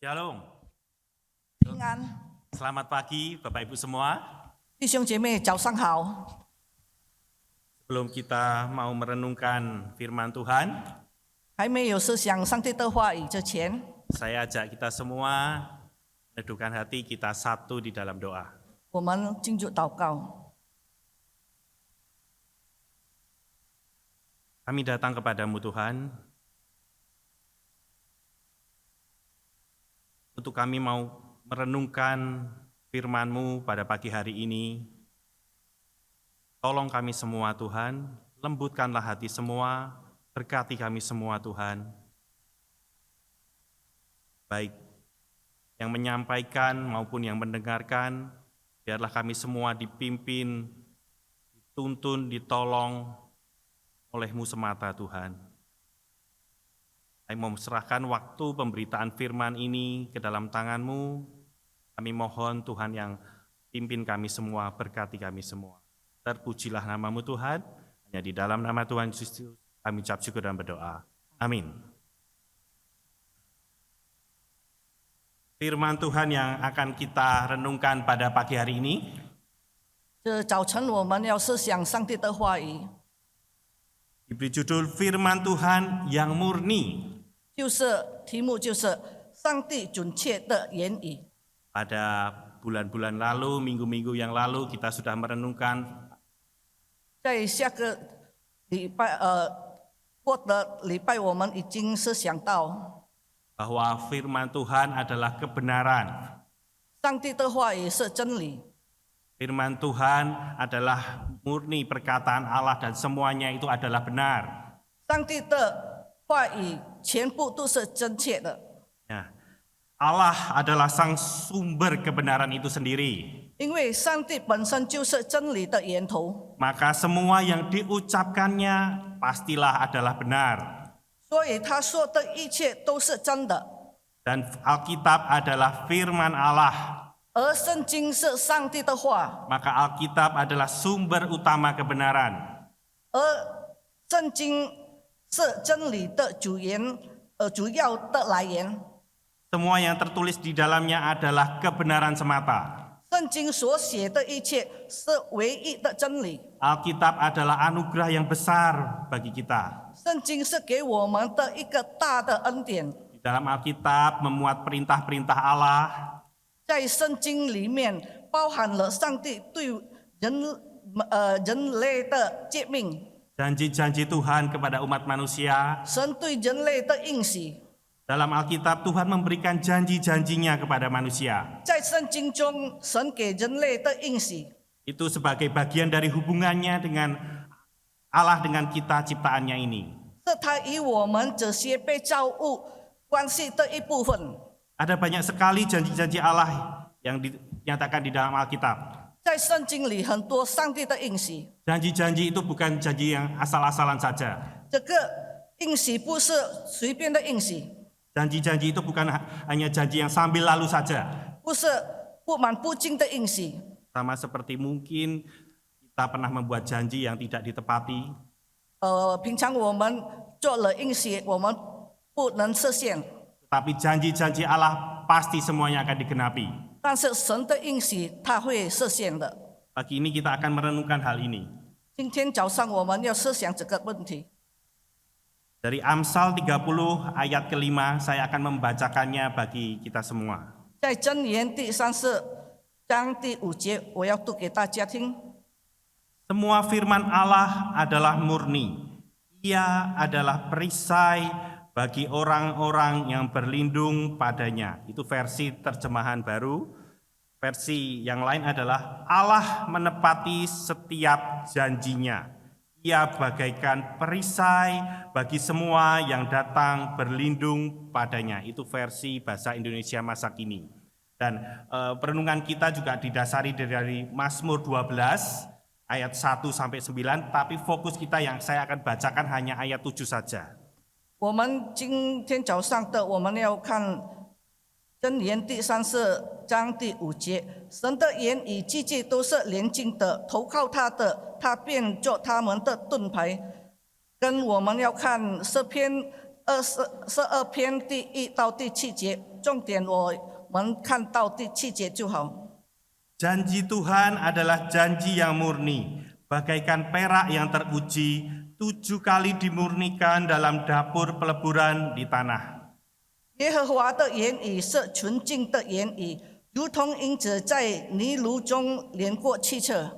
Shalom, 平安， selamat pagi Bapak Ibu semua. 弟兄姐妹早上好。 Sebelum kita mau merenungkan firman Tuhan, 还没有思想上帝的话语之前， saya ajak kita semua meneduhkan hati kita satu di dalam doa. 我们进入祷告。 Kami datang kepadamu Tuhan, untuk kami mau merenungkan firman-Mu pada pagi hari ini. Tolong kami semua Tuhan, lembutkanlah hati semua, berkati kami semua Tuhan. Baik yang menyampaikan maupun yang mendengarkan, biarlah kami semua dipimpin, dituntun, ditolong oleh-Mu semata Tuhan. Kami mau serahkan waktu pemberitaan firman ini ke dalam tangan-Mu. Kami mohon Tuhan yang pimpin kami semua, berkati kami semua. Terpujilah nama-Mu Tuhan, hanya di dalam nama Tuhan Yesus kami ucap syukur dan berdoa. Amin. Firman Tuhan yang akan kita renungkan pada pagi hari ini 这早晨我们要思想上帝的话语， diberi judul Firman Tuhan yang murni. 题目就是上帝准确的言语。 Pada bulan-bulan lalu, minggu-minggu yang lalu kita sudah merenungkan 在下个礼拜过的礼拜，我们已经思想到 bahwa firman Tuhan adalah kebenaran. 上帝的话语是真理， Firman Tuhan adalah murni perkataan Allah dan semuanya itu adalah benar. 上帝的话语全部都是真切的。 Ya, Allah adalah sang sumber kebenaran itu sendiri. 因为上帝本身就是真理的源头， Maka semua yang diucapkannya pastilah adalah benar. 所以他说的一切都是真的。 Dan Alkitab adalah firman Allah. 而圣经是上帝的话， Maka Alkitab adalah sumber utama kebenaran. 而圣经是真理的主要的来源。 Semua yang tertulis di dalamnya adalah kebenaran semata. 圣经所写的一切是唯一的真理。 Alkitab adalah anugerah yang besar bagi kita. 圣经是给我们的一个大的恩典。 Di dalam Alkitab memuat perintah-perintah Allah, 在圣经里面包含了上帝对人类的诫命， janji-janji Tuhan kepada umat manusia. 神对人类的应许。 Dalam Alkitab Tuhan memberikan janji-janjinya kepada manusia. 在圣经中，神给人类的应许， Itu sebagai bagian dari hubungannya dengan Allah dengan kita ciptaannya ini. 是他与我们这些被造物关系的一部分。 Ada banyak sekali janji-janji Allah yang dinyatakan di dalam Alkitab. 在圣经里，很多上帝的应许， Janji-janji itu bukan janji yang asal-asalan saja. 这个应许不是随便的应许， Janji-janji itu bukan hanya janji yang sambil lalu saja. 不是不满不经的应许。 Sama seperti mungkin kita pernah membuat janji yang tidak ditepati. 平常我们做了应许，我们不能实现， Tapi janji-janji Allah pasti semuanya akan digenapi. 但是神的应许他会实现的。 Pagi ini kita akan merenungkan hal ini. 今天早上我们要思想这个问题。 Dari Amsal 30 ayat kelima, saya akan membacakannya bagi kita semua. 在箴言第34章第5节，我要读给大家听。 Semua firman Allah adalah murni. Ia adalah perisai bagi orang-orang yang berlindung padanya. Itu versi terjemahan baru. Versi yang lain adalah Allah menepati setiap janjinya. Ia bagaikan perisai bagi semua yang datang berlindung padanya. Itu versi bahasa Indonesia masa kini. Dan perenungan kita juga didasari dari Mazmur 12 ayat 1 sampai 9, tapi fokus kita yang saya akan bacakan hanya ayat 7 saja. 我们今天早上的我们要看箴言第34章第5节，神的言语句句都是廉净的，投靠他的，他便做他们的盾牌。跟我们要看诗篇22篇第1到第7节，重点我们看到第7节就好。 Janji Tuhan adalah janji yang murni, bagaikan perak yang teruji, 7 kali dimurnikan dalam dapur peleburan di tanah. 耶和华的言语是纯净的言语，如同银子在泥炉中炼过7次。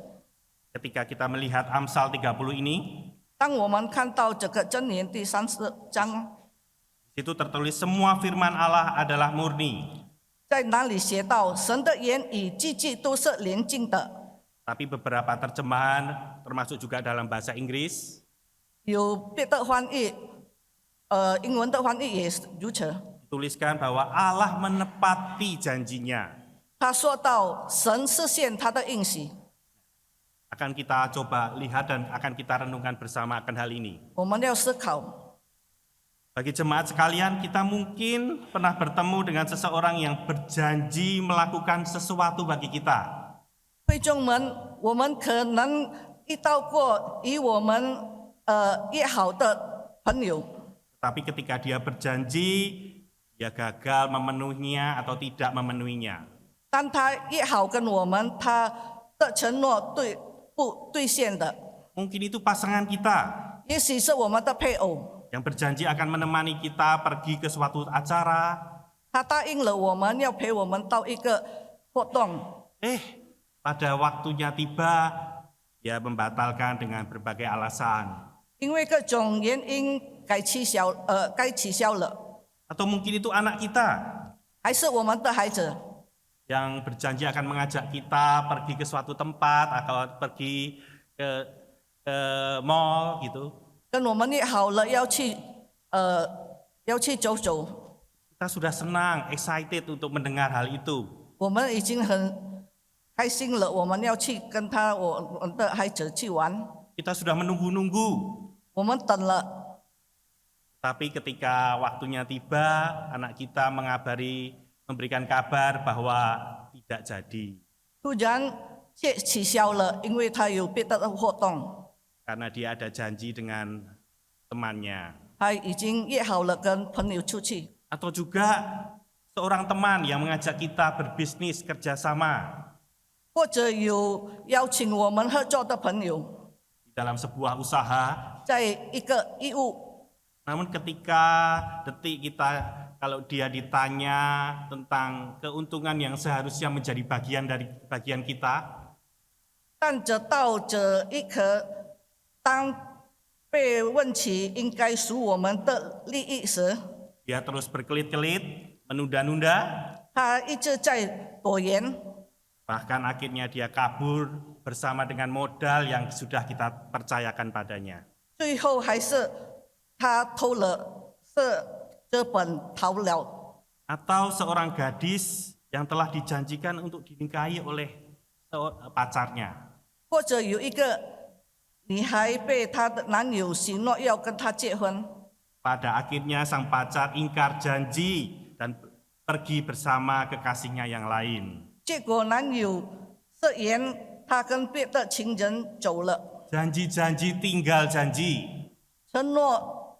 Ketika kita melihat Amsal 30 ini, 当我们看到这个箴言第30章， di situ tertulis semua firman Allah adalah murni. 在哪里写到神的言语句句都是廉净的？ Tapi beberapa terjemahan, termasuk juga dalam bahasa Inggris, 有别的翻译，英文的翻译也是如此。 dituliskan bahwa Allah menepati janjinya. 他说到神实现他的应许， Akan kita coba lihat dan akan kita renungkan bersama akan hal ini. 我们要思考。 Bagi jemaat sekalian, kita mungkin pernah bertemu dengan seseorang yang berjanji melakukan sesuatu bagi kita. 会众们，我们可能遇到过与我们约好的朋友， Tapi ketika dia berjanji, dia gagal memenuhinya atau tidak memenuhinya. 当他约好跟我们，他的承诺不兑现的， Mungkin itu pasangan kita 也许是我们的配偶， yang berjanji akan menemani kita pergi ke suatu acara. 他答应了我们要陪我们到一个活动， Pada waktunya tiba, dia membatalkan dengan berbagai alasan. 因为各种原因该取消了， Atau mungkin itu anak kita 还是我们的孩子， yang berjanji akan mengajak kita pergi ke suatu tempat atau pergi ke mall gitu. 跟我们约好了要去走走， Kita sudah senang, excited untuk mendengar hal itu. 我们已经很开心了，我们要去跟我们的孩子去玩， Kita sudah menunggu-nunggu. 我们等了。 Tapi ketika waktunya tiba, anak kita memberikan kabar bahwa tidak jadi. 突然却取消了，因为他有别的活动， Karena dia ada janji dengan temannya. 他已经约好了跟朋友出去， Atau juga seorang teman yang mengajak kita berbisnis kerjasama 或者有邀请我们合作的朋友， di dalam sebuah usaha. 在一个义务， Namun ketika detik kita, kalau dia ditanya tentang keuntungan yang seharusnya menjadi bagian dari bagian kita, 但到这一刻，当被问起应该属我们的利益时， dia terus berkelit-kelit, menunda-nunda, 他一直在躲延， bahkan akhirnya dia kabur bersama dengan modal yang sudah kita percayakan padanya. 最后还是他偷了这本逃了。 Atau seorang gadis yang telah dijanjikan untuk dinikahi oleh pacarnya. 或者有一个女孩被她的男友许诺要跟她结婚， Pada akhirnya sang pacar ingkar janji dan pergi bersama kekasihnya yang lain. 结果男友誓言他跟别的情人走了， Janji-janji tinggal janji. 承诺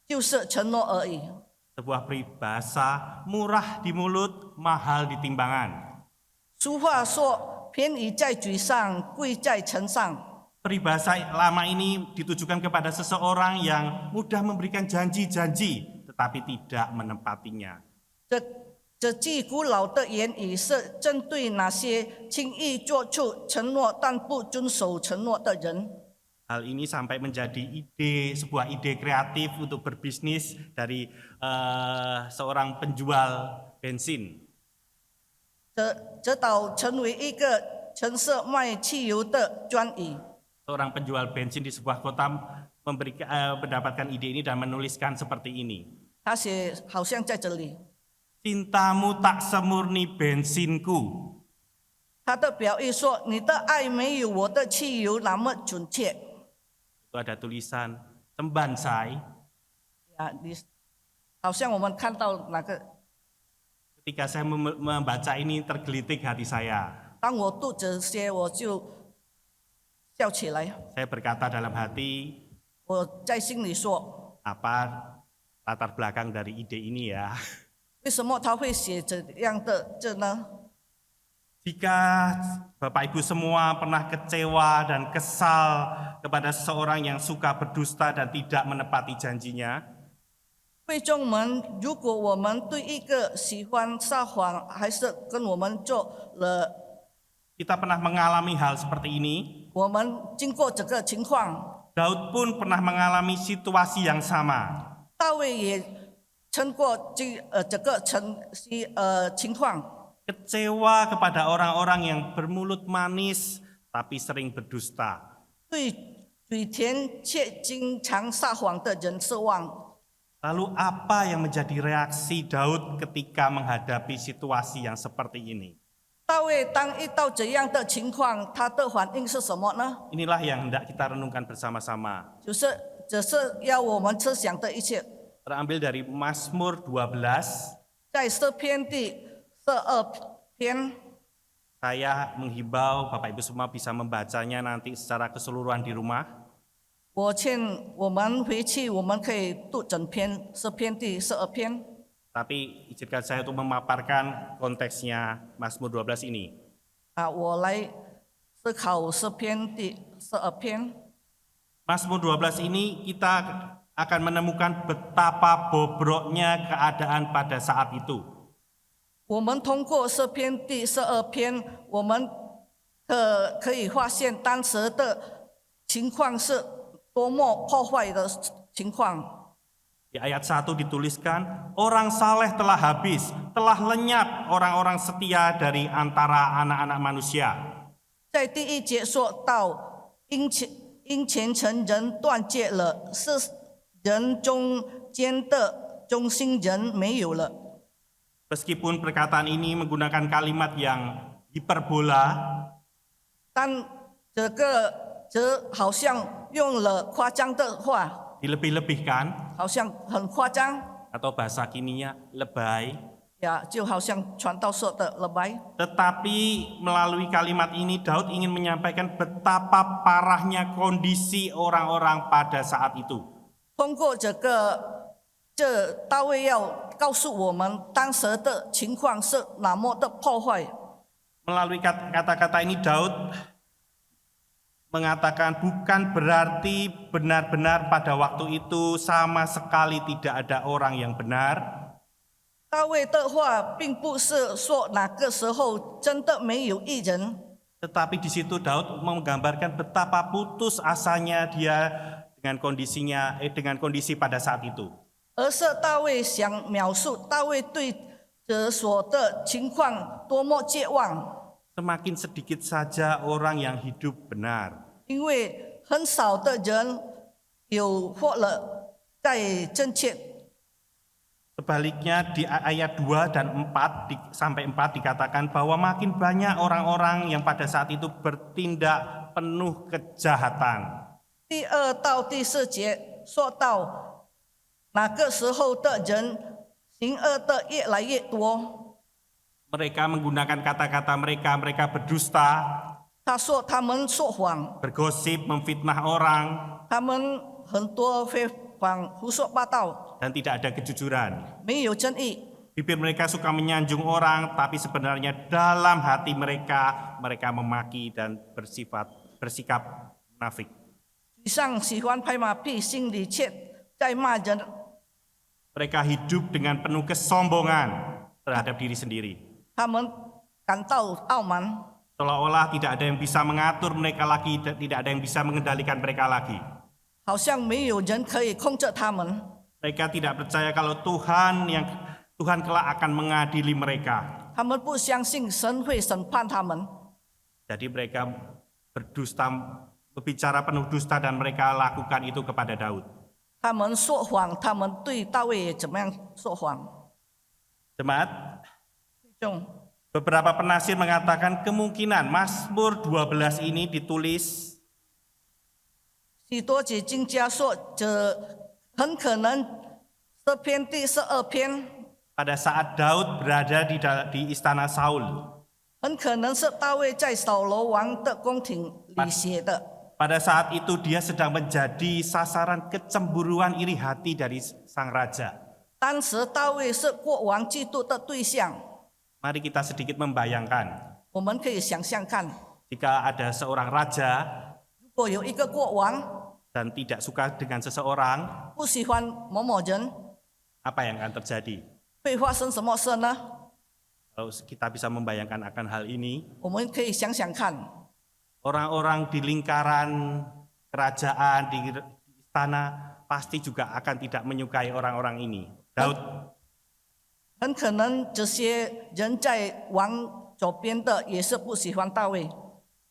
就是承诺而已。 Sebuah peribahasa murah di mulut, mahal di timbangan. 俗话说：“便宜在嘴上，贵在城上。” Peribahasa lama ini ditujukan kepada seseorang yang mudah memberikan janji-janji tetapi tidak menepatinya. 这句古老的言语是针对那些轻易做出承诺但不遵守承诺的人。 Hal ini sampai menjadi sebuah ide kreatif untuk berbisnis dari seorang penjual bensin. 这倒成为一个城市卖汽油的专语。 Seorang penjual bensin di sebuah kota mendapatkan ide ini dan menuliskan seperti ini. 他写好像在这里， Cintamu tak semurni bensinku. 他的表意说：“你的爱没有我的汽油那么准确。” Itu ada tulisan Cembansai. 啊，好像我们看到那个， Ketika saya membaca ini tergelitik hati saya. 当我读这些，我就笑起来。 Saya berkata dalam hati, 我在心里说， apa latar belakang dari ide ini ya. 为什么他会写这样的这呢？ Jika Bapak Ibu semua pernah kecewa dan kesal kepada seseorang yang suka berdusta dan tidak menepati janjinya, 会众们，如果我们对一个喜欢撒谎，还是跟我们做了， kita pernah mengalami hal seperti ini. 我们经过这个情况， Daud pun pernah mengalami situasi yang sama. 大卫也撑过这个情况， Kecewa kepada orang-orang yang bermulut manis tapi sering berdusta. 对嘴甜却经常撒谎的人失望。 Lalu apa yang menjadi reaksi Daud ketika menghadapi situasi yang seperti ini? 大卫当遇到这样的情况，他的反应是什么呢？ Inilah yang hendak kita renungkan bersama-sama. 这是要我们思想的一切。 Terambil dari Mazmur 12. 在诗篇第12篇， Saya menghimbau Bapak Ibu semua bisa membacanya nanti secara keseluruhan di rumah. 我劝我们回去，我们可以读整篇诗篇第12篇。 Tapi izinkan saya untuk memaparkan konteksnya Mazmur 12 ini. 我来思考诗篇第12篇。 Mazmur 12 ini kita akan menemukan betapa bobroknya keadaan pada saat itu. 我们通过诗篇第12篇，我们可以发现当时的情况是多么破坏的情况。 Di ayat 1 dituliskan, orang saleh telah habis, telah lenyap orang-orang setia dari antara anak-anak manusia. 在第1节说到，因虔诚人断绝了，是人中间的忠心人没有了。 Meskipun perkataan ini menggunakan kalimat yang hiperbola, 但这好像用了夸张的话， dilebih-lebihkan, 好像很夸张 atau bahasa kininya lebay. 呀，就好像传道说的了白。 Tetapi melalui kalimat ini Daud ingin menyampaikan betapa parahnya kondisi orang-orang pada saat itu. 通过这大卫要告诉我们当时的情况是那么的破坏。 Melalui kata-kata ini Daud mengatakan bukan berarti benar-benar pada waktu itu sama sekali tidak ada orang yang benar. 大卫的话并不是说哪个时候真的没有义人， Tetapi di situ Daud menggambarkan betapa putus asanya dia dengan kondisi pada saat itu. 而是大卫想描述大卫对这所的情况多么绝望。 Semakin sedikit saja orang yang hidup benar. 因为很少的人有活了在正确。 Sebaliknya di ayat 2 dan 4 sampai 4 dikatakan bahwa makin banyak orang-orang yang pada saat itu bertindak penuh kejahatan. 第2到第4节说到，那个时候的人行恶的越来越多。 Mereka menggunakan kata-kata mereka berdusta, 他说他们说谎， bergosip, memfitnah orang, 他们很多非谎胡说八道， dan tidak ada kejujuran. 没有正义。 Bibir mereka suka menyanjung orang, tapi sebenarnya dalam hati mereka memaki dan bersikap munafik. 嘴上喜欢拍马屁，心里却在骂人。 Mereka hidup dengan penuh kesombongan terhadap diri sendiri. 他们感到傲慢， Seolah-olah tidak ada yang bisa mengatur mereka lagi, tidak ada yang bisa mengendalikan mereka lagi. 好像没有人可以控制他们。 Mereka tidak percaya kalau Tuhan kelak akan mengadili mereka. 他们不相信神会审判他们， Jadi mereka berdusta, berbicara penuh dusta dan mereka lakukan itu kepada Daud. 他们说谎，他们对大卫也怎么样说谎？ Jemaat, 中 beberapa penafsir mengatakan kemungkinan Mazmur 12 ini ditulis 许多解经家说，这很可能诗篇第12篇， pada saat Daud berada di istana Saul. 很可能是大卫在扫罗王的宫廷里写的。Pada saat itu dia sedang menjadi sasaran kecemburuan iri hati dari sang raja. 当时大卫是国王嫉妒的对象， Mari kita sedikit membayangkan, 我们可以想象看， jika ada seorang raja 如果有一个国王 dan tidak suka dengan seseorang, 不喜欢某某人， apa yang akan terjadi? 会发生什么事呢？ Kalau kita bisa membayangkan akan hal ini, 我们可以想想看， orang-orang di lingkaran kerajaan, di istana, pasti juga akan tidak menyukai orang-orang ini. Daud 很可能这些人在王左边的也是不喜欢大卫。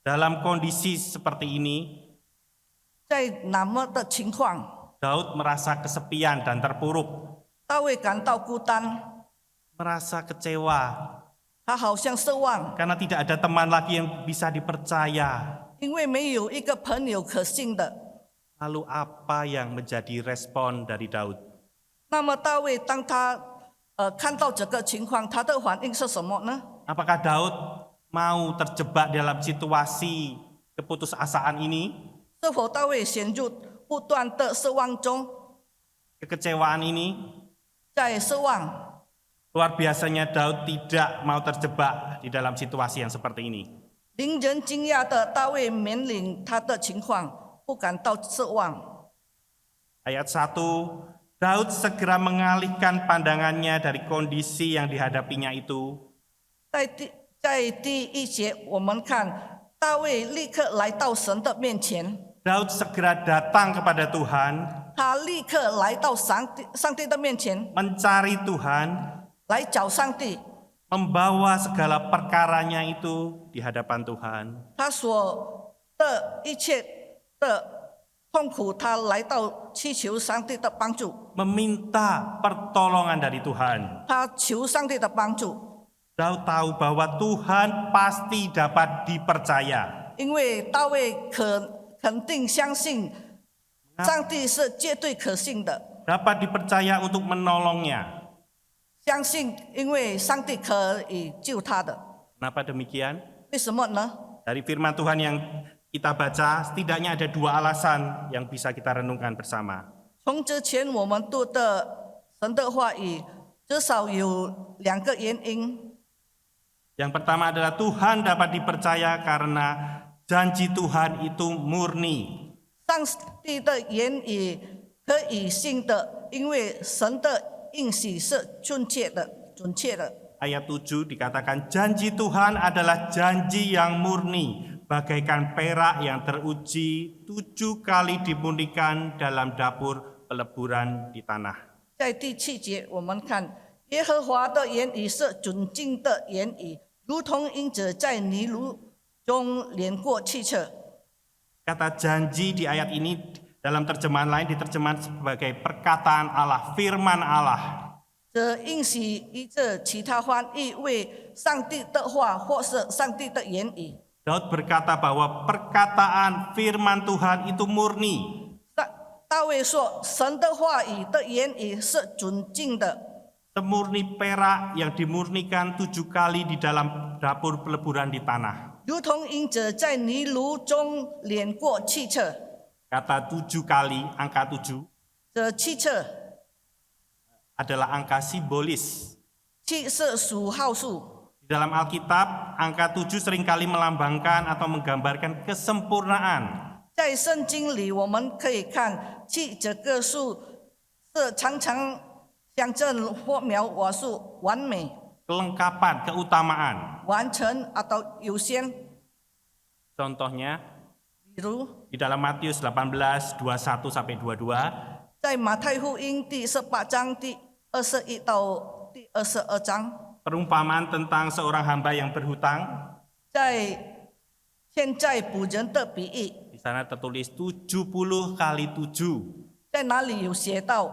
dalam kondisi seperti ini, 在那么的情况， Daud merasa kesepian dan terpuruk, 大卫感到孤单， merasa kecewa 他好像失望， karena tidak ada teman lagi yang bisa dipercaya. 因为没有一个朋友可信的。 Lalu apa yang menjadi respon dari Daud? 那么大卫当他看到这个情况，他的反应是什么呢？ Apakah Daud mau terjebak dalam situasi keputusasaan ini, 是否大卫陷入不断的失望中， kekecewaan ini? 在失望？ Luar biasanya Daud tidak mau terjebak di dalam situasi yang seperti ini. 令人惊讶的，大卫面临他的情况，不感到失望。 Ayat 1, Daud segera mengalihkan pandangannya dari kondisi yang dihadapinya itu. 在第一节，我们看大卫立刻来到神的面前， Daud segera datang kepada Tuhan, 他立刻来到上帝的面前， mencari Tuhan, 来找上帝。 membawa segala perkaranya itu di hadapan Tuhan. 他所的一切的痛苦，他来到祈求上帝的帮助， Meminta pertolongan dari Tuhan. 他求上帝的帮助， Daud tahu bahwa Tuhan pasti dapat dipercaya. 因为大卫肯定相信上帝是绝对可信的， Dapat dipercaya untuk menolongnya. 相信因为上帝可以救他的。 Kenapa demikian? 为什么呢？ Dari firman Tuhan yang kita baca, setidaknya ada dua alasan yang bisa kita renungkan bersama. 从之前我们读的神的话语，至少有两个原因。 Yang pertama adalah Tuhan dapat dipercaya karena janji Tuhan itu murni. 上帝的言语可以信的，因为神的应许是准确的。 Ayat 7 dikatakan janji Tuhan adalah janji yang murni, bagaikan perak yang teruji 7 kali dimurnikan dalam dapur peleburan di tanah. 在第7节，我们看耶和华的言语是准经的言语，如同鹰子在泥炉中碾过汽车。 Kata janji di ayat ini dalam terjemahan lain diterjemahkan sebagai perkataan Allah, firman Allah. 这应许依着其他翻译为上帝的话或是上帝的言语。 Daud berkata bahwa perkataan firman Tuhan itu murni. 大卫说，神的话语的言语是准经的， Semurni perak yang dimurnikan 7 kali di dalam dapur peleburan di tanah. 如同鹰子在泥炉中碾过汽车。 Kata 7 kali, angka 7, 这汽车 adalah angka simbolis. 七是属号数， Di dalam Alkitab, angka 7 seringkali melambangkan atau menggambarkan kesempurnaan. 在圣经里我们可以看七这个数是常常象征或描述完美、 Kelengkapan, keutamaan. 完成atau 优先。 Contohnya, 比如 di dalam Matius 18, 21-22, 在马太福音第18章第21到第22章， perumpamaan tentang seorang hamba yang berhutang. 在欠债补人的比喻， Di sana tertulis 70 kali 7. 在哪里有写到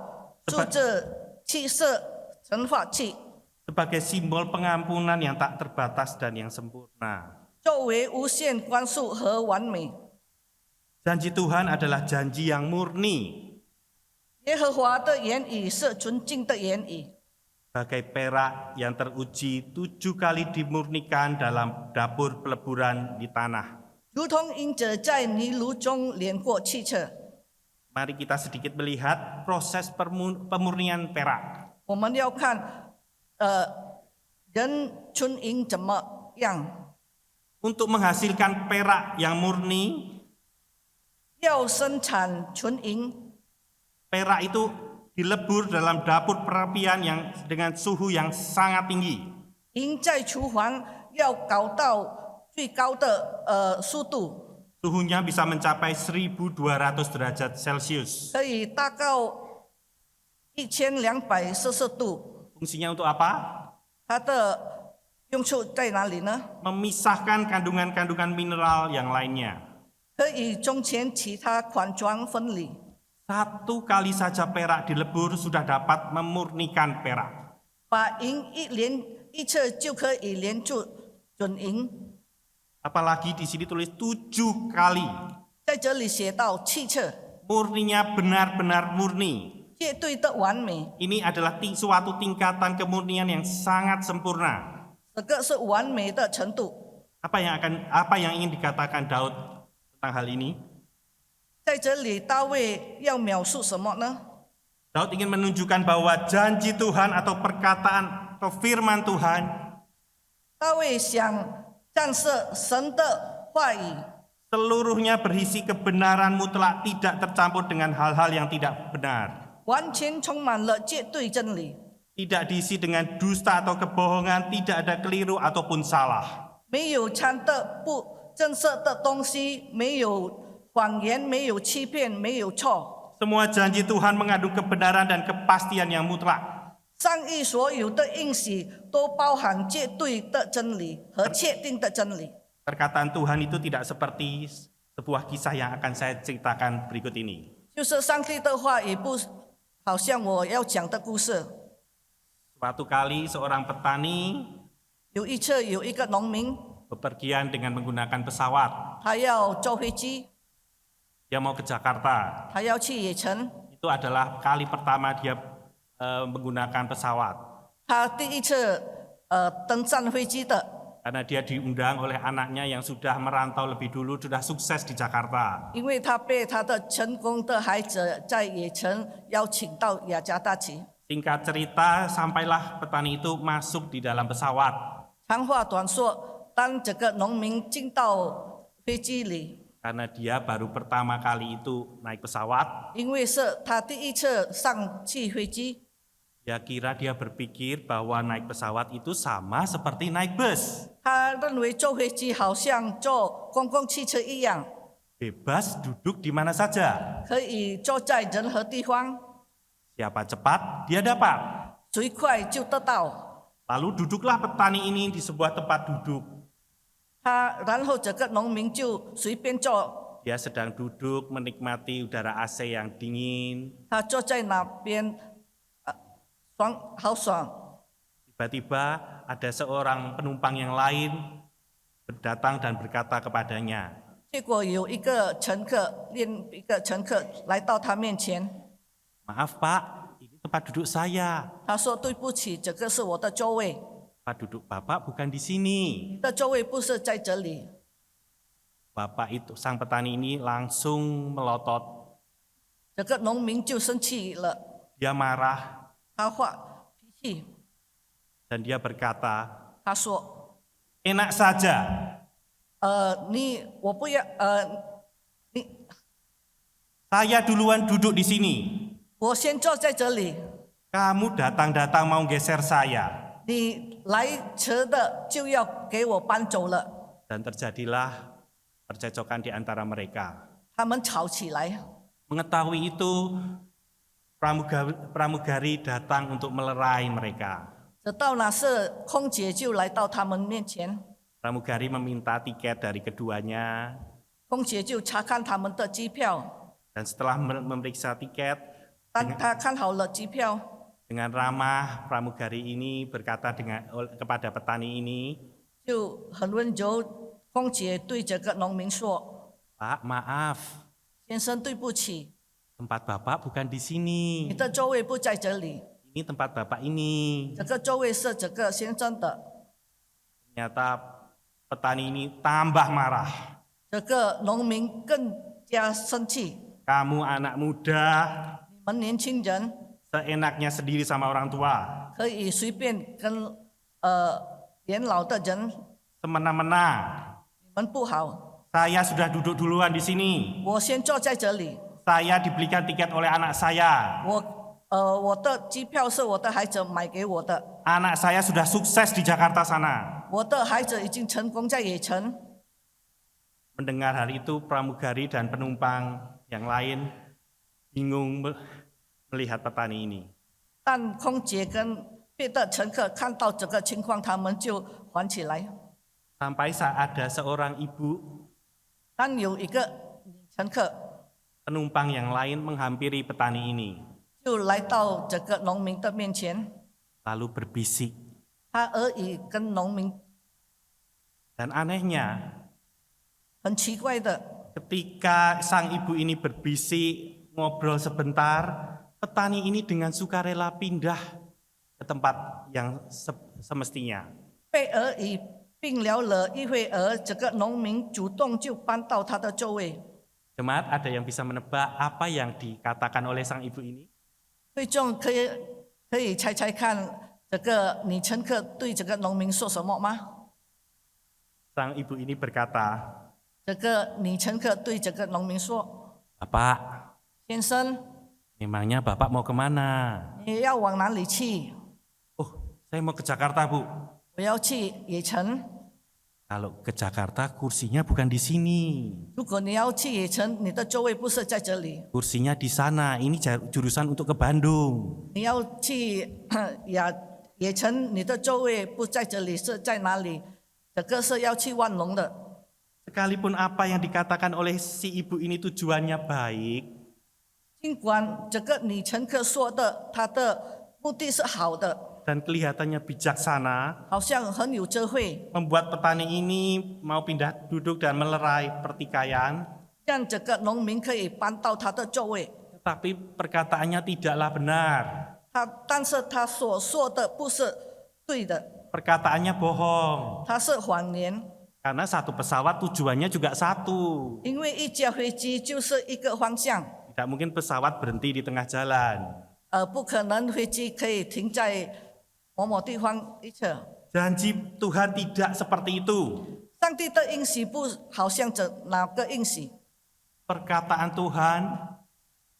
数字七是乘法器， Sebagai simbol pengampunan yang tak terbatas dan yang sempurna. 作为无限宽恕和完美。 Janji Tuhan adalah janji yang murni. 耶和华的言语是纯净的言语， Bagai perak yang teruji 7 kali dimurnikan dalam dapur peleburan di tanah. 如同鹰者在泥炉中碾过汽车。 Mari kita sedikit melihat proses pemurnian perak. 我们要看，人纯银怎么样？ Untuk menghasilkan perak yang murni, 要生产纯银， perak itu dilebur dalam dapur perapian yang dengan suhu yang sangat tinggi. 银在厨房要搞到最高的速度， Suhunya bisa mencapai 1200 derajat Celcius. 可以达到1200摄氏度。 Fungsinya untuk apa? 它的用处在哪里呢？ Memisahkan kandungan-kandungan mineral yang lainnya. 可以中间其他款装分离。 Satu kali saja perak dilebur sudah dapat memurnikan perak. 把银一测就可以连住准银。 Apalagi di sini tulis 7 kali. 在这里写到7测， Murninya benar-benar murni. 绝对的完美， Ini adalah suatu tingkatan kemurnian yang sangat sempurna. 这个是完美的程度。 Apa yang ingin dikatakan Daud tentang hal ini? 在这里，大卫要描述什么呢？ Daud ingin menunjukkan bahwa janji Tuhan atau perkataan atau firman Tuhan 大卫想战胜神的话语， seluruhnya berisi kebenaran mutlak, tidak tercampur dengan hal-hal yang tidak benar. 完全充满了绝对真理， Tidak diisi dengan dusta atau kebohongan, tidak ada keliru ataupun salah. 没有掺的不正式的东西，没有谎言，没有欺骗，没有错。 Semua janji Tuhan mengandung kebenaran dan kepastian yang mutlak. 上帝所有的应许都包含绝对的真理和确定的真理。 Perkataan Tuhan itu tidak seperti sebuah kisah yang akan saya ceritakan berikut ini. 就是上帝的话语不好像我要讲的故事。 Suatu kali seorang petani 有一次有一个农民， bepergian dengan menggunakan pesawat. 他要坐飞机， Dia mau ke Jakarta. 他要去野城。 Itu adalah kali pertama dia menggunakan pesawat. 他第一次登上飞机的， Karena dia diundang oleh anaknya yang sudah merantau lebih dulu, sudah sukses di Jakarta. 因为他被他的成功的孩子在野城邀请到雅加达去。 Singkat cerita, sampailah petani itu masuk di dalam pesawat. 长话短说，当这个农民进到飞机里， Karena dia baru pertama kali itu naik pesawat, 因为是他第一次上去飞机， dia berpikir bahwa naik pesawat itu sama seperti naik bus. 他认为坐飞机好像坐公共汽车一样， Bebas duduk di mana saja. 可以坐在任何地方， Siapa cepat, dia dapat. 最快就得到。 Lalu duduklah petani ini di sebuah tempat duduk. 然后这个农民就随便坐， Dia sedang duduk menikmati udara AC yang dingin. 他坐在那边，好爽。 Tiba-tiba ada seorang penumpang yang lain datang dan berkata kepadanya, 结果有一个乘客来到他面前， "Maaf Pak, ini tempat duduk saya. 他说：“对不起，这个是我的座位， Tempat duduk Bapak bukan di sini." 你的座位不是在这里。” Bapak itu, sang petani ini langsung melotot. 这个农民就生气了， Dia marah 他发脾气， dan dia berkata, 他说 "Enak saja. 我不要，Saya duluan duduk di sini. 我先坐在这里， Kamu datang-datang mau geser saya." 你来迟的就要给我搬走了。 Dan terjadilah percekcokan di antara mereka. 他们吵起来， Mengetahui itu, pramugari datang untuk melerai mereka. 直到那时空姐就来到他们面前， Pramugari meminta tiket dari keduanya, 空姐就查看他们的机票， dan setelah memeriksa tiket, 当他看好了机票， dengan ramah pramugari ini berkata kepada petani ini, 就很温柔。空姐对这个农民说 "Pak, maaf, 先生，对不起， tempat Bapak bukan di sini. 你的座位不在这里， Ini tempat Bapak ini." 这个座位是这个先生的。 Ternyata petani ini tambah marah. 这个农民更加生气。 Kamu anak muda 你们年轻人 seenaknya sendiri sama orang tua, 可以随便跟年老的人， semena-mena. 你们不好。 Saya sudah duduk duluan di sini. 我先坐在这里， Saya dibelikan tiket oleh anak saya. 我的机票是我的孩子买给我的， Anak saya sudah sukses di Jakarta sana. 我的孩子已经成功在野城。 Mendengar hal itu, pramugari dan penumpang yang lain bingung melihat petani ini. 但空姐跟别的乘客看到这个情况，他们就缓起来。 Sampai saat ada seorang ibu 但有一个女乘客 penumpang yang lain menghampiri petani ini, 就来到这个农民的面前， lalu berbisik. 他耳语跟农民 Dan anehnya, 很奇怪的， ketika sang ibu ini berbisik, ngobrol sebentar, petani ini dengan sukarela pindah ke tempat yang semestinya. 被耳语并聊了一会儿，这个农民主动就搬到他的座位。 Jemaat, ada yang bisa menebak apa yang dikatakan oleh sang ibu ini? 会众可以猜猜看，这个女乘客对这个农民说什么吗？ Sang ibu ini berkata, 这个女乘客对这个农民说 Bapak, 先生， memangnya Bapak mau kemana? 你要往哪里去？ Oh, saya mau ke Jakarta, Bu. 我要去野城。 Kalau ke Jakarta kursinya bukan di sini. 如果你要去野城，你的座位不是在这里， Kursinya di sana. Ini jurusan untuk ke Bandung. 你要去野城，你的座位不在这里，是在哪里？这个是要去万隆的。 Sekalipun apa yang dikatakan oleh si ibu ini tujuannya baik, 尽管这个女乘客说的，她的目的是好的， dan kelihatannya bijaksana, 好像很有智慧， membuat petani ini mau pindah duduk dan melerai pertikaian, 让这个农民可以搬到他的座位。 tetapi perkataannya tidaklah benar. 但是他所说的不是对的， Perkataannya bohong. 他是谎言。 Karena satu pesawat tujuannya juga satu. 因为一架飞机就是一个方向， Tidak mungkin pesawat berhenti di tengah jalan. 不可能飞机可以停在某某地方一侧。 Janji Tuhan tidak seperti itu. 上帝的应许不好像哪个应许？ Perkataan Tuhan,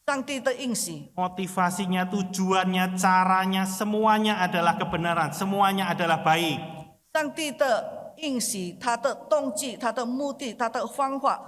上帝的应许， motivasinya, tujuannya, caranya, semuanya adalah kebenaran, semuanya adalah baik. 上帝的应许，他的动机、他的目的、他的方法，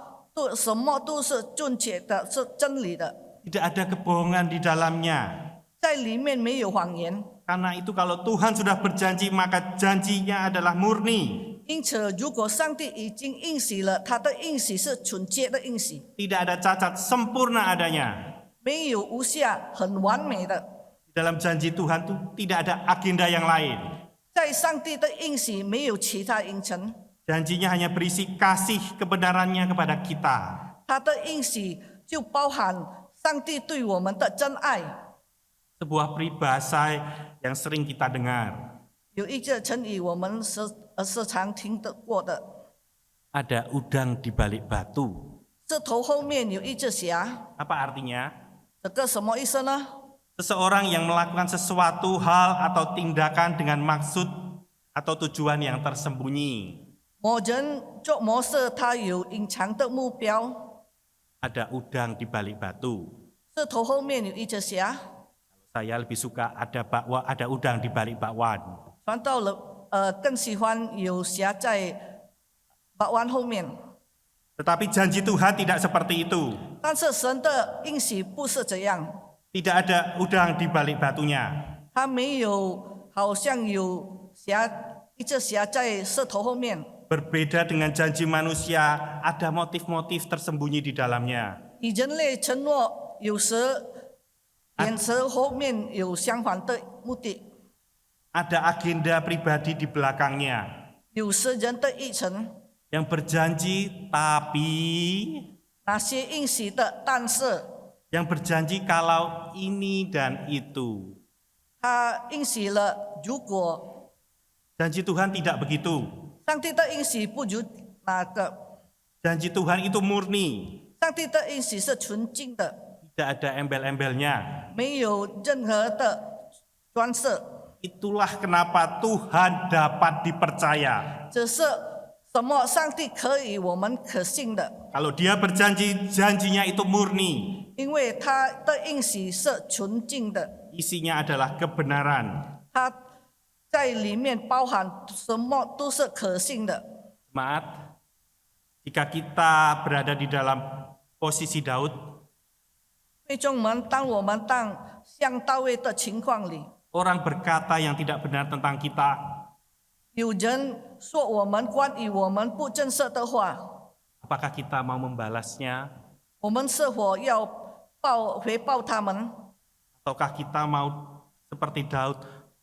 什么都是正确的，是真理的， Tidak ada kebohongan di dalamnya. 在里面没有谎言。 Karena itu kalau Tuhan sudah berjanji, maka janjinya adalah murni. 因此，如果上帝已经应许了，他的应许是纯洁的应许， Tidak ada cacat, sempurna adanya. 没有无瑕，很完美的。 Di dalam janji Tuhan itu tidak ada agenda yang lain. 在上帝的应许没有其他应承， Janjinya hanya berisi kasih kebenarannya kepada kita. 他的应许就包含上帝对我们的真爱。 Sebuah peribahasa yang sering kita dengar. 有一个成语我们时常听得过的， Ada udang di balik batu. 这头后面有一只侠， Apa artinya? 这个什么意思呢？ Seseorang yang melakukan sesuatu hal atau tindakan dengan maksud atau tujuan yang tersembunyi. 某人做某事，他有隐藏的目标， Ada udang di balik batu. 这头后面有一只侠。 Saya lebih suka ada udang di balik bakwan. 传到了更喜欢有侠在把湾后面， Tetapi janji Tuhan tidak seperti itu. 但是神的应许不是这样， Tidak ada udang di balik batunya. 他没有好像有一只侠在石头后面。 Berbeda dengan janji manusia, ada motif-motif tersembunyi di dalamnya. 与人类承诺有时言辞后面有相反的目的， Ada agenda pribadi di belakangnya. 有时人的议程， Yang berjanji tapi, 那些应许的，但是 yang berjanji kalau ini dan itu. 他应许了，如果 Janji Tuhan tidak begitu. 上帝的应许不如那个， Janji Tuhan itu murni, 上帝的应许是纯净的， tidak ada embel-embelnya. 没有任何的装饰。 Itulah kenapa Tuhan dapat dipercaya. 只是什么上帝可以我们可信的， Kalau dia berjanji, janjinya itu murni. 因为他的应许是纯净的， Isinya adalah kebenaran. 他在里面包含什么都是可信的。 Maaf, jika kita berada di dalam posisi Daud, 弟兄们，当我们像大卫的情况里， orang berkata yang tidak benar tentang kita, 有人说我们关于我们不正确的话， apakah kita mau membalasnya? 我们是否要回报他们？ Ataukah kita mau seperti Daud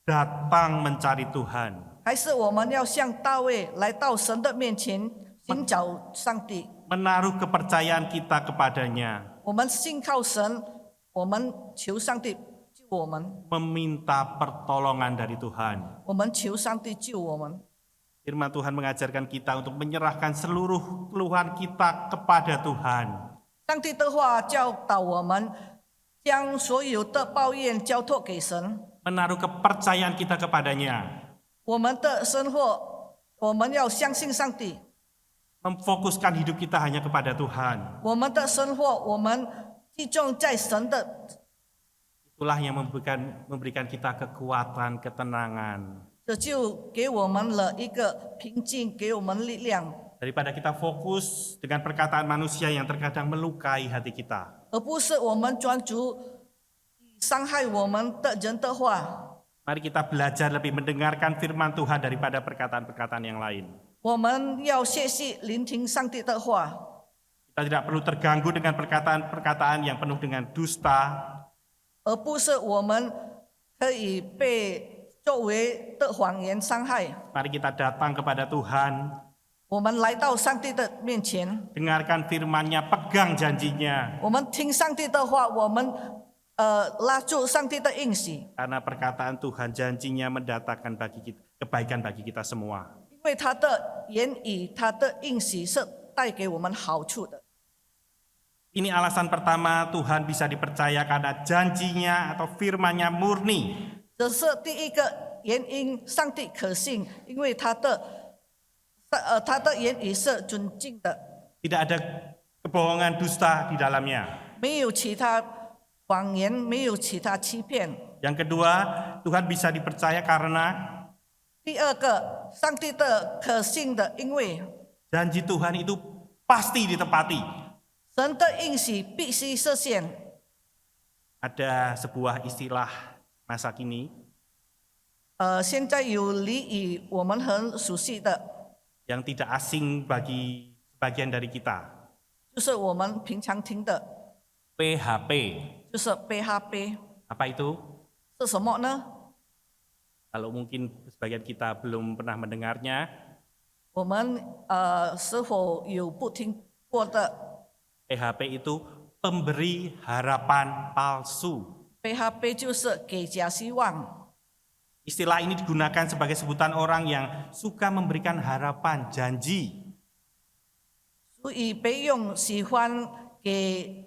datang mencari Tuhan? 还是我们要像大卫来到神的面前寻找上帝？ Menaruh kepercayaan kita kepadanya, 我们信靠神，我们求上帝救我们， meminta pertolongan dari Tuhan. 我们求上帝救我们。 Firman Tuhan mengajarkan kita untuk menyerahkan seluruh keluhan kita kepada Tuhan. 上帝的话教导我们，将所有的抱怨交托给神。 Menaruh kepercayaan kita kepadanya. 我们的生活，我们要相信上帝。 Memfokuskan hidup kita hanya kepada Tuhan. 我们的生活，我们集中在神的， Itulah yang memberikan kita kekuatan, ketenangan. 这就给我们了一个平静，给我们力量， Daripada kita fokus dengan perkataan manusia yang terkadang melukai hati kita. 而不是我们专注伤害我们的人的话。 Mari kita belajar lebih mendengarkan firman Tuhan daripada perkataan-perkataan yang lain. 我们要学习聆听上帝的话， Kita tidak perlu terganggu dengan perkataan-perkataan yang penuh dengan dusta, 而不是我们可以被作为的谎言伤害。 Mari kita datang kepada Tuhan, 我们来到上帝的面前， dengarkan firman-Nya, pegang janjinya. 我们听上帝的话，我们拉住上帝的应许， Karena perkataan Tuhan, janjinya mendatangkan kebaikan bagi kita semua. 因为他的言语、他的应许是带给我们好处的。 Ini alasan pertama Tuhan bisa dipercaya karena janjinya atau firman-Nya murni. 这是第一个原因，上帝可信，因为他的言语是纯净的， Tidak ada kebohongan dusta di dalamnya. 没有其他谎言，没有其他欺骗。 Yang kedua, Tuhan bisa dipercaya karena 第二个，上帝的可信的，因为 janji Tuhan itu pasti ditepati. 神的应许必须实现。 Ada sebuah istilah masa kini 现在有俚语我们很熟悉的， yang tidak asing bagi sebagian dari kita. 就是我们平常听的， PHP. 就是悲哈悲， Apa itu? 是什么呢？ Kalau mungkin sebagian kita belum pernah mendengarnya, 我们是否有不听过的？ PHP itu pemberi harapan palsu. 悲哈悲就是给假希望。 Istilah ini digunakan sebagai sebutan orang yang suka memberikan harapan, janji. 所以被用喜欢给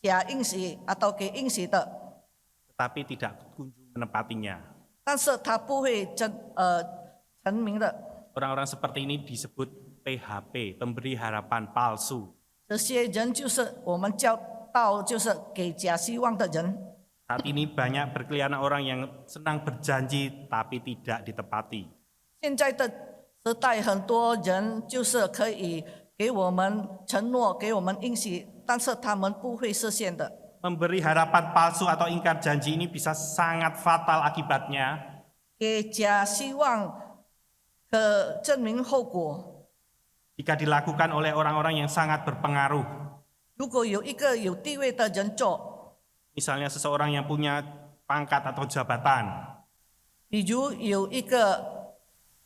假应许atau给应许的， tetapi tidak kunjung menepatinya. 但是他不会成名的。 Orang-orang seperti ini disebut PHP, pemberi harapan palsu. 这些人就是我们教导，就是给假希望的人。 Saat ini banyak berkeliaran orang yang senang berjanji tapi tidak ditepati. 现在的时代，很多人就是可以给我们承诺，给我们应许，但是他们不会实现的。 Memberi harapan palsu atau ingkar janji ini bisa sangat fatal akibatnya. 给假希望可证明后果。 Jika dilakukan oleh orang-orang yang sangat berpengaruh. 如果有一个有地位的人做， Misalnya seseorang yang punya pangkat atau jabatan. 比如有一个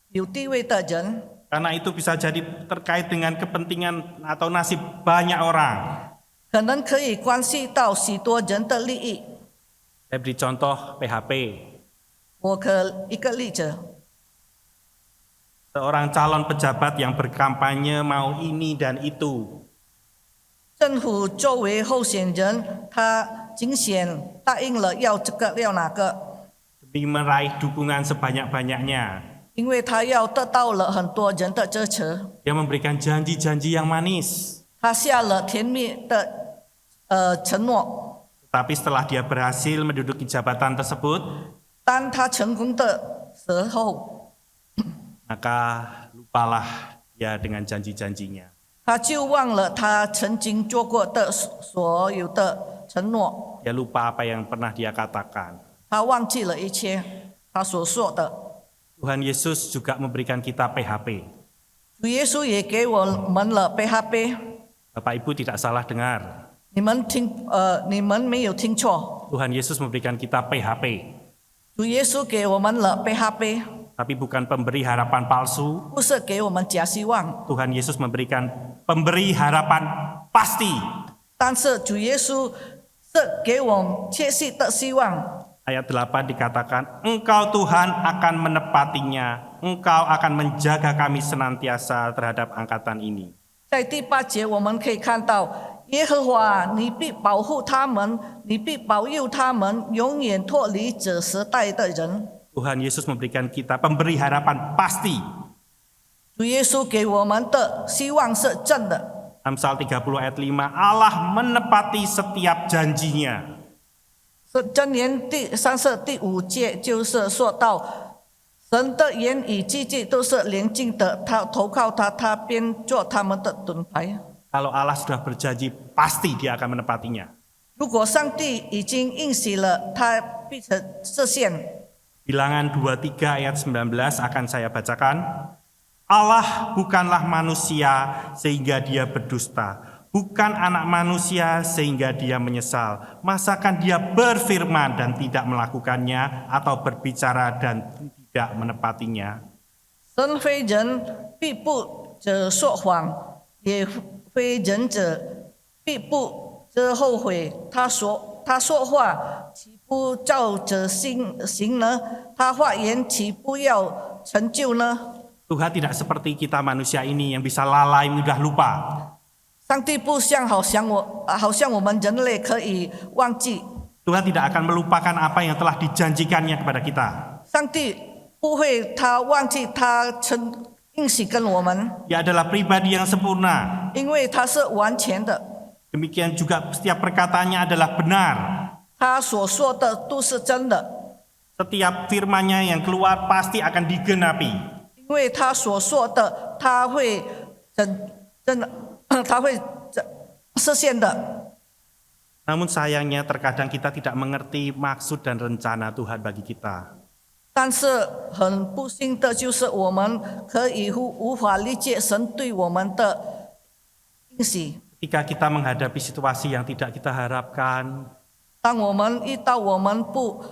有地位的人， Karena itu bisa jadi terkait dengan kepentingan atau nasib banyak orang. 可能可以关系到许多人的利益。 Saya beri contoh PHP. 我可一个例子， Seorang calon pejabat yang berkampanye mau ini dan itu. 政府作为候选人，他竞选答应了要这个要那个， Demi meraih dukungan sebanyak-banyaknya. 因为他要得到了很多人的支持， Dia memberikan janji-janji yang manis. 他下了甜蜜的承诺。 Tetapi setelah dia berhasil menduduki jabatan tersebut, 当他成功的时候， maka lupalah dia dengan janji-janjinya. 他就忘了他曾经做过的所有的承诺， Dia lupa apa yang pernah dia katakan. 他忘记了一切他所说的。 Tuhan Yesus juga memberikan kita PHP. 主耶稣也给我们了PHP， Bapak Ibu tidak salah dengar. 你们没有听错， Tuhan Yesus memberikan kita PHP. 主耶稣给我们了PHP， Tapi bukan pemberi harapan palsu. 不是给我们假希望， Tuhan Yesus memberikan pemberi harapan pasti. 但是主耶稣是给我们确信的希望。 Ayat 8 dikatakan, Engkau Tuhan akan menepatinya, Engkau akan menjaga kami senantiasa terhadap angkatan ini. 在第8节我们可以看到，耶和华，你必保护他们，你必保佑他们，永远脱离这时代的人。 Tuhan Yesus memberikan kita pemberi harapan pasti. 主耶稣给我们的希望是真的。 Amsal 30 ayat 5, Allah menepati setiap janjinya. 是箴言第5节，就是说到神的言语句句都是连经的，他投靠他，他便做他们的盾牌。 Kalau Allah sudah berjanji, pasti dia akan menepatinya. 如果上帝已经应许了，他必成实现。 Bilangan 23 ayat 19 akan saya bacakan. Allah bukanlah manusia sehingga dia berdusta. Bukan anak manusia sehingga dia menyesal. Masakan dia berfirman dan tidak melakukannya, atau berbicara dan tidak menepatinya. 神非人，必不者说谎；也非人者，必不者后悔。他说话，岂不照着行呢？他发言，岂不要成就呢？ Tuhan tidak seperti kita manusia ini yang bisa lalai mudah lupa. 上帝不像好像我们人类可以忘记， Tuhan tidak akan melupakan apa yang telah dijanjikannya kepada kita. 上帝不会他忘记他应许跟我们， Dia adalah pribadi yang sempurna. 因为他是完全的， Demikian juga setiap perkataannya adalah benar. 他所说的都是真的， Setiap firman-Nya yang keluar pasti akan digenapi. 因为他所说的他会实现的。 Namun sayangnya terkadang kita tidak mengerti maksud dan rencana Tuhan bagi kita. 但是很不幸的就是我们可以无法理解神对我们的应许。 Ketika kita menghadapi situasi yang tidak kita harapkan, 当我们遇到我们不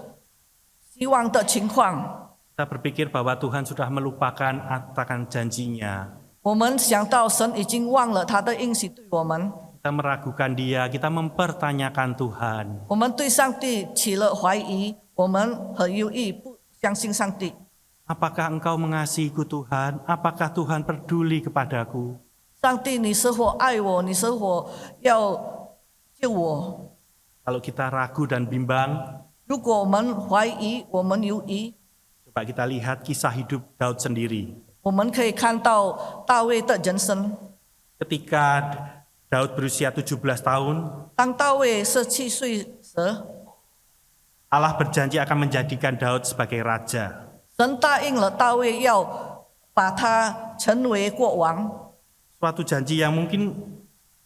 希望的情况， kita berpikir bahwa Tuhan sudah melupakan akan janjinya. 我们想到神已经忘了他的应许对我们， Kita meragukan Dia, kita mempertanyakan Tuhan. 我们对上帝起了怀疑，我们很犹豫，不相信上帝。 Apakah Engkau mengasihiku Tuhan? Apakah Tuhan peduli kepadaku? 上帝，你是否爱我？你是否要救我？ Kalau kita ragu dan bimbang, 如果我们怀疑，我们犹豫， coba kita lihat kisah hidup Daud sendiri. 我们可以看到大卫的人生。 Ketika Daud berusia 17 tahun, 当大卫17岁时， Allah berjanji akan menjadikan Daud sebagai raja. 神答应了大卫要把他成为国王。 Suatu janji yang mungkin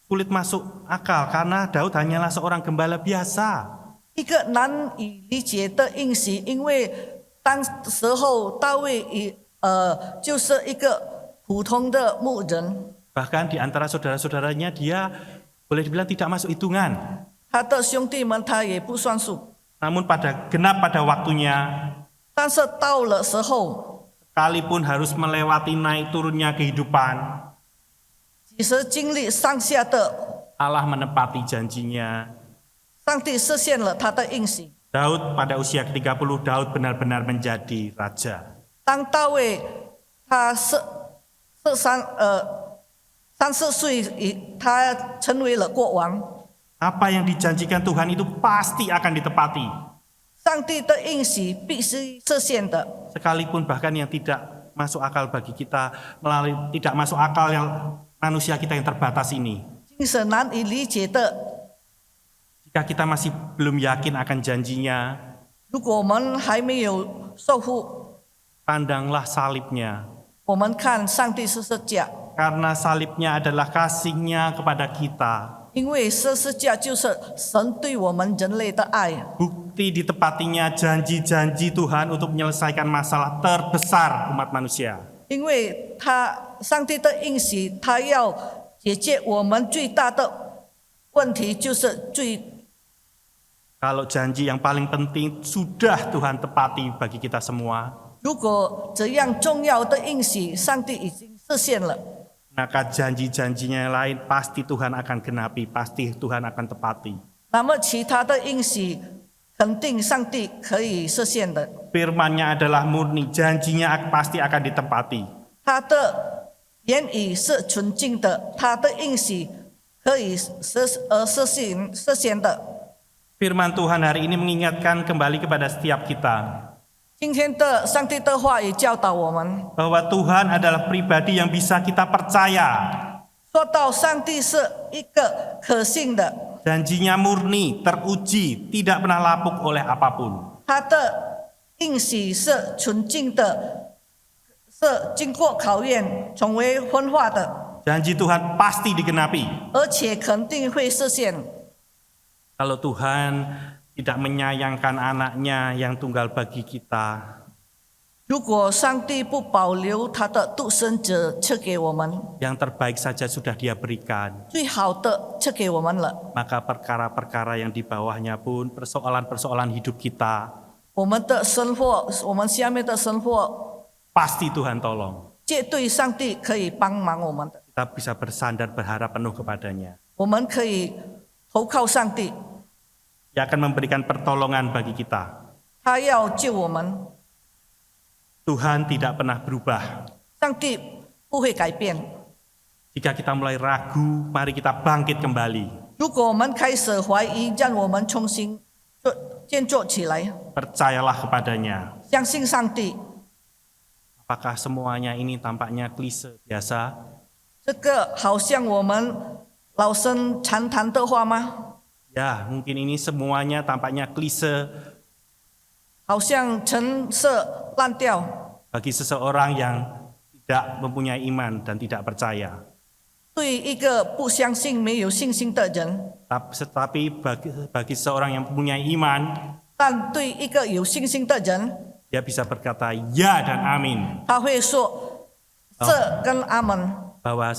sulit masuk akal karena Daud hanyalah seorang gembala biasa. 一个难以理解的应许，因为当时候大卫就是一个普通的牧人， Bahkan di antara saudara-saudaranya dia boleh dibilang tidak masuk hitungan. 他的兄弟们他也不算数。 Namun genap pada waktunya, 但是到了时候， sekalipun harus melewati naik turunnya kehidupan, 几时经历上下的， Allah menepati janjinya. 上帝实现了他的应许。 Daud pada usia ke-30, Daud benar-benar menjadi raja. 当大卫他34岁他成为了国王。 Apa yang dijanjikan Tuhan itu pasti akan ditepati. 上帝的应许必须实现的， Sekalipun bahkan yang tidak masuk akal bagi kita, melalui tidak masuk akal yang manusia kita yang terbatas ini. 精神难以理解的。 Jika kita masih belum yakin akan janjinya, 如果我们还没有受护， pandanglah salibnya. 我们看上帝十字架， Karena salibnya adalah kasihnya kepada kita. 因为十字架就是神对我们人类的爱。 Bukti ditepatinya janji-janji Tuhan untuk menyelesaikan masalah terbesar umat manusia. 因为上帝的应许，他要解决我们最大的问题，就是最 Kalau janji yang paling penting sudah Tuhan tepati bagi kita semua, 如果这样重要的应许，上帝已经实现了， maka janji-janjinya yang lain pasti Tuhan akan genapi, pasti Tuhan akan tepati. 那么其他的应许肯定上帝可以实现的。 Firman-Nya adalah murni, janjinya pasti akan ditepati. 他的言语是纯净的，他的应许可以实现的。 Firman Tuhan hari ini mengingatkan kembali kepada setiap kita 今天的上帝的话语教导我们， bahwa Tuhan adalah pribadi yang bisa kita percaya. 说到上帝是一个可信的， Janjinya murni, teruji, tidak pernah lapuk oleh apapun. 他的应许是纯净的，是经过考验成为分化的， Janji Tuhan pasti digenapi. 而且肯定会实现。 Kalau Tuhan tidak menyayangkan anaknya yang tunggal bagi kita, 如果上帝不保留他的独生子赐给我们， yang terbaik saja sudah Dia berikan, 最好的赐给我们了， maka perkara-perkara yang di bawahnya pun, persoalan-persoalan hidup kita, 我们的生活，我们下面的生活， pasti Tuhan tolong. 绝对上帝可以帮忙我们的， Kita bisa bersandar berharap penuh kepadanya. 我们可以投靠上帝， Dia akan memberikan pertolongan bagi kita. 他要救我们， Tuhan tidak pernah berubah. 上帝不会改变。 Jika kita mulai ragu, mari kita bangkit kembali. 如果我们开始怀疑，让我们重新建造起来， Percayalah kepadanya. 相信上帝。 Apakah semuanya ini tampaknya klise biasa? 这个好像我们老生常谈的话吗？ Ya, mungkin ini semuanya tampaknya klise 好像陈设烂掉， bagi seseorang yang tidak mempunyai iman dan tidak percaya. 对一个不相信、没有信心的人， Tetapi bagi seseorang yang mempunyai iman, 但对一个有信心的人， dia bisa berkata ya dan amin. 他会说这跟阿门。 Bahwa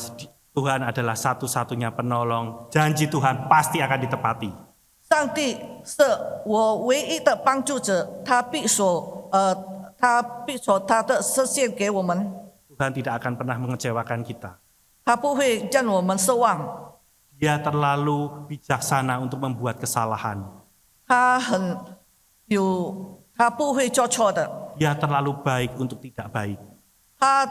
Tuhan adalah satu-satunya penolong. Janji Tuhan pasti akan ditepati. 上帝是我唯一的帮助者，他必所他的实现给我们， Tuhan tidak akan pernah mengecewakan kita. 他不会让我们失望。 Dia terlalu bijaksana untuk membuat kesalahan. 他不会做错的， Dia terlalu baik untuk tidak baik. 他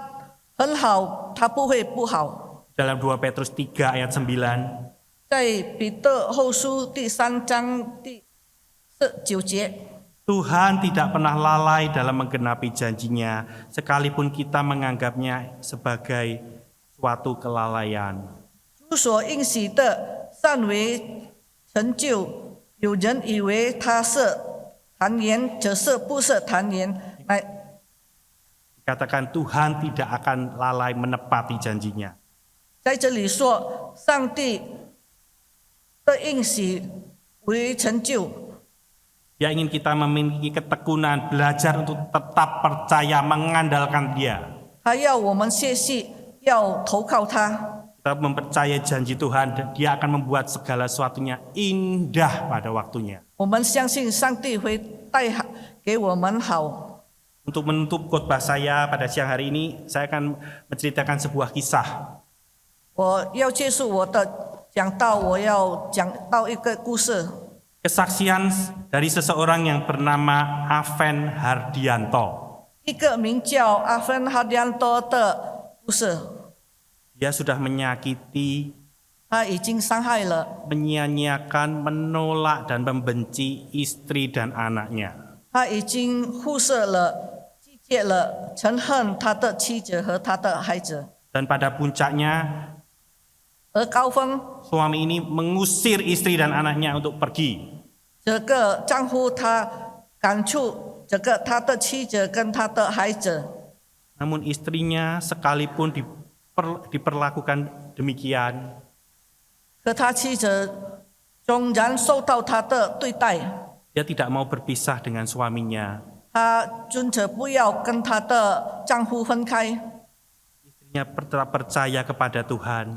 很好，他不会不好。 Dalam 2 Petrus 3 ayat 9, 在彼得后书第3章第9节， Tuhan tidak pernah lalai dalam menggenapi janjinya, sekalipun kita menganggapnya sebagai suatu kelalaian. 主所应许的尚未成就，有人以为他是谗言，只是不是谗言，乃 Dikatakan Tuhan tidak akan lalai menepati janjinya. 在这里说，上帝的应许为成就。 Dia ingin kita memiliki ketekunan, belajar untuk tetap percaya, mengandalkan Dia. 他要我们学习，要投靠他。 Kita mempercayai janji Tuhan, dan Dia akan membuat segala sesuatunya indah pada waktunya. 我们相信上帝会带给我们好。 Untuk menutup khotbah saya pada siang hari ini, saya akan menceritakan sebuah kisah. 我要结束我的讲道，我要讲到一个故事。 Kesaksian dari seseorang yang bernama Aven Hardianto. 一个名叫阿芬哈良多的故事， Dia sudah menyakiti, 他已经伤害了， menyia-nyiakan, menolak dan membenci istri dan anaknya. 他已经忽视了、拒绝了、憎恨他的妻子和他的孩子。 Dan pada puncaknya, 而高峰， suami ini mengusir istri dan anaknya untuk pergi. 这个丈夫他赶出他的妻子跟他的孩子， Namun istrinya sekalipun diperlakukan demikian, 可他妻子纵然受到他的对待， dia tidak mau berpisah dengan suaminya. 他遵着不要跟他的丈夫分开。 Istrinya tetap percaya kepada Tuhan,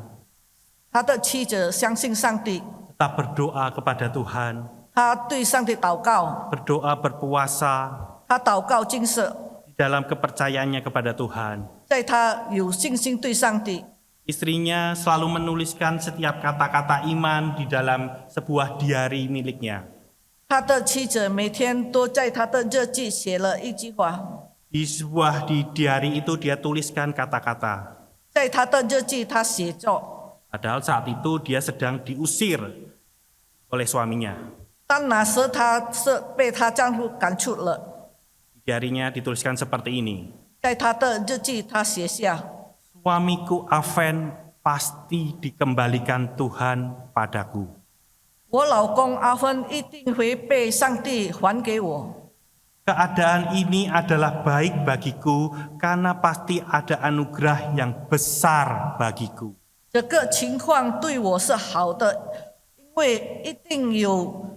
他的妻子相信上帝， tetap berdoa kepada Tuhan, 他对上帝祷告， berdoa berpuasa 他祷告禁食， di dalam kepercayaannya kepada Tuhan. 在他有信心对上帝。 Istrinya selalu menuliskan setiap kata-kata iman di dalam sebuah diari miliknya. 他的妻子每天都在他的日记写了一句话， Di diari itu dia tuliskan kata-kata. 在他的日记他写着， Padahal saat itu dia sedang diusir oleh suaminya. 但那时他是被他丈夫赶出了。 Di diarinya dituliskan seperti ini. 在他的日记他写下， Suamiku Aven pasti dikembalikan Tuhan padaku. 我老公阿芬一定会被上帝还给我。 Keadaan ini adalah baik bagiku karena pasti ada anugerah yang besar bagiku. 这个情况对我是好的，因为一定有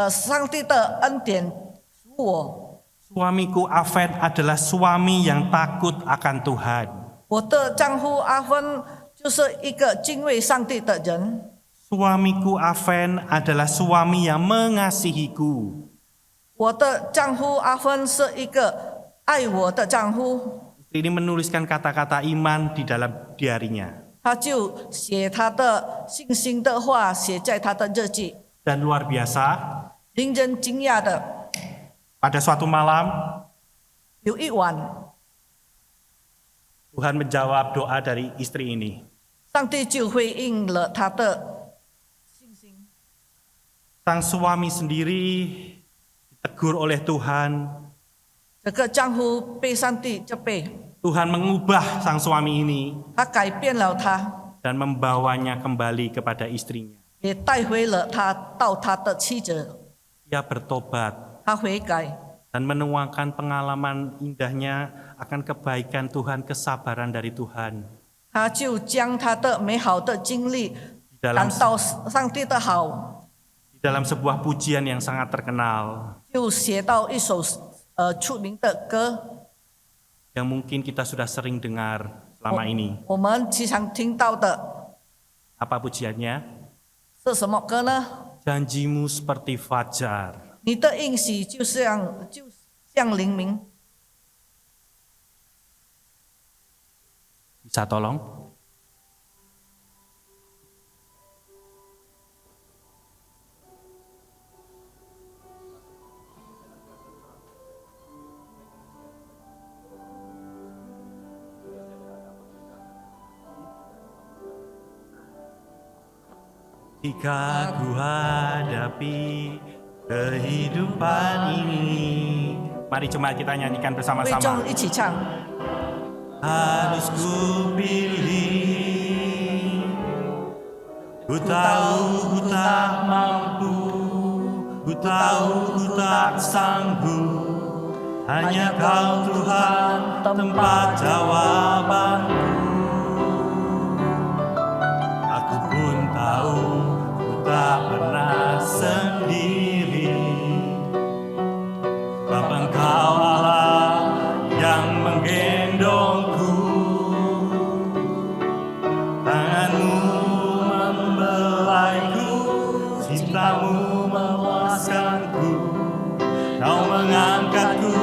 上帝的恩典属我。 Suamiku Aven adalah suami yang takut akan Tuhan. 我的丈夫阿芬就是一个敬畏上帝的人。 Suamiku Aven adalah suami yang mengasihiku. 我的丈夫阿芬是一个爱我的丈夫， Istri ini menuliskan kata-kata iman di dalam diarinya. 他就写他的信心的话，写在他的日记。 Dan luar biasa, 令人惊讶的， pada suatu malam 有一晚， Tuhan menjawab doa dari istri ini. 上帝就回应了他的信心。 Sang suami sendiri ditegur oleh Tuhan. 这个丈夫被上帝责备， Tuhan mengubah sang suami ini 他改变了他， dan membawanya kembali kepada istrinya. 也带回了他到他的妻子。 Ia bertobat 他悔改， dan menuangkan pengalaman indahnya akan kebaikan Tuhan, kesabaran dari Tuhan. 他就将他的美好的经历 Di dalam, 感到上帝的好， di dalam sebuah pujian yang sangat terkenal 就写到一首出名的歌。 yang mungkin kita sudah sering dengar selama ini. 我们经常听到的 Apa pujiannya? 是什么歌呢？ Janjimu seperti fajar. 你的应许就像黎明。 Bisa tolong? Jika ku hadapi kehidupan ini, mari jemaat kita nyanyikan 会 bersama-sama. 众一起唱。 Harus ku pilih, ku tahu ku tak mampu, ku tahu ku tak sanggup, hanya Kau Tuhan tempat jawabanku. Aku pun tahu ku tak pernah sendiri, sebab Engkau Allah yang menggendongku. Tanganmu membelaiku, cintamu memuaskanku. Kau mengangkatku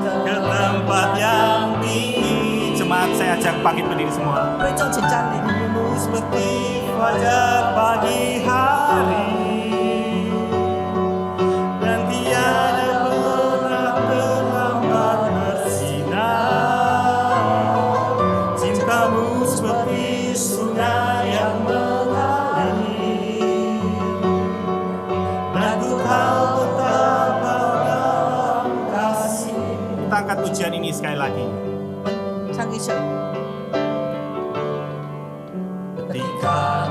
ke tempat yang tinggi. Jemaat saya ajak bangkit berdiri semua. 会众请站立。 Seperti fajar pagi hari, dan tiada pernah terlambat bersih. kita angkat pujian ini sekali lagi. 唱一首。 Ketika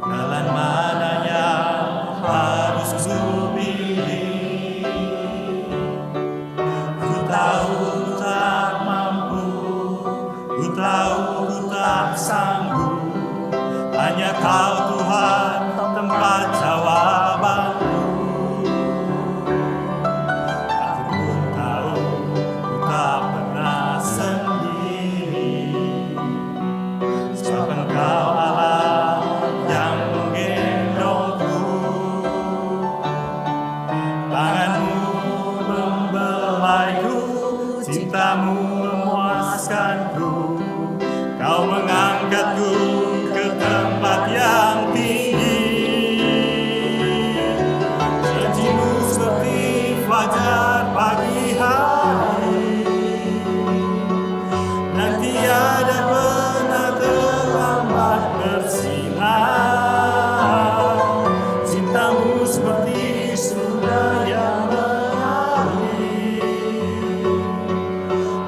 jalan mana yang harus ku pilih, ku tahu ku tak mampu, ku tahu ku tak sanggup, hanya Kau Tuhan tempat jawabanku. Aku pun tahu ku tak pernah sendiri, sebab Engkau Allah yang menggendongku. Tanganmu membelaiku, cintamu memuaskanku, Kau mengangkatku ke tempat yang tinggi. Janjimu seperti fajar pagi hari, dan tiada pernah terlambat bersinar. Cintamu seperti surga yang mengalir,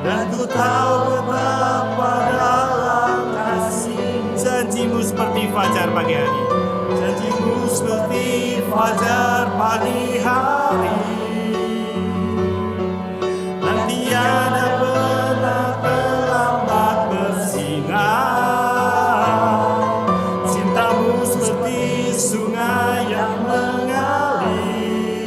dan ku tahu betapa dalam kasih. Janjimu seperti fajar pagi hari, janjimu seperti fajar pagi hari, dan tiada pernah terlambat bersinar. Cintamu seperti sungai yang mengalir,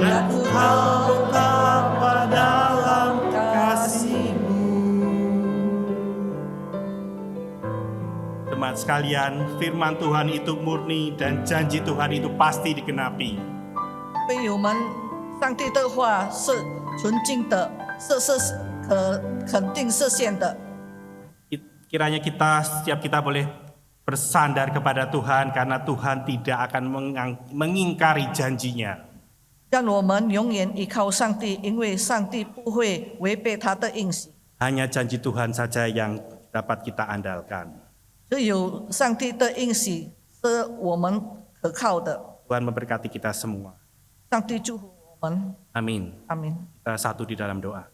dan ku tahu betapa dalam kasih-Mu. Teman sekalian, firman Tuhan itu murni dan janji Tuhan itu pasti digenapi. 所以我们上帝的话是纯净的，是肯定实现的。 Kiranya setiap kita boleh bersandar kepada Tuhan, karena Tuhan tidak akan mengingkari janjinya. 让我们永远依靠上帝，因为上帝不会违背他的应许。 Hanya janji Tuhan saja yang dapat kita andalkan. 只有上帝的应许是我们可靠的。 Tuhan memberkati kita semua. 上帝祝福我们， Amin. 阿明。 Kita satu di dalam doa.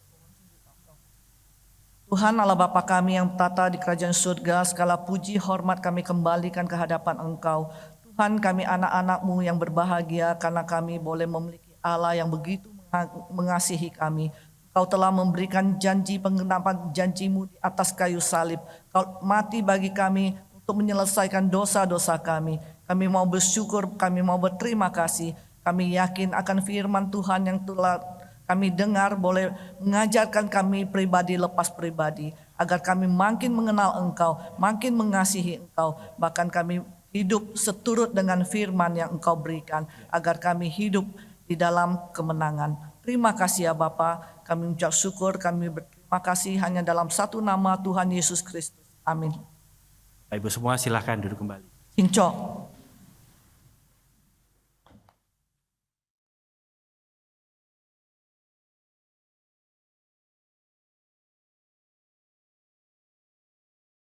Tuhan Allah Bapa kami yang bertata di kerajaan surga, segala puji hormat kami kembalikan ke hadapan Engkau. Tuhan, kami anak-anak-Mu yang berbahagia karena kami boleh memiliki Allah yang begitu mengasihi kami. Kau telah memberikan janji penggenapan janji-Mu di atas kayu salib. Kau mati bagi kami untuk menyelesaikan dosa-dosa kami. Kami mau bersyukur, kami mau berterima kasih. Kami yakin akan firman Tuhan yang telah kami dengar boleh mengajarkan kami pribadi lepas pribadi, agar kami makin mengenal Engkau, makin mengasihi Engkau, bahkan kami hidup seturut dengan firman yang Engkau berikan, agar kami hidup di dalam kemenangan. Terima kasih ya Bapa, kami mengucap syukur, kami berterima kasih hanya dalam satu nama Tuhan Yesus Kristus. Amin. Ibu semua silahkan duduk kembali. Cincok.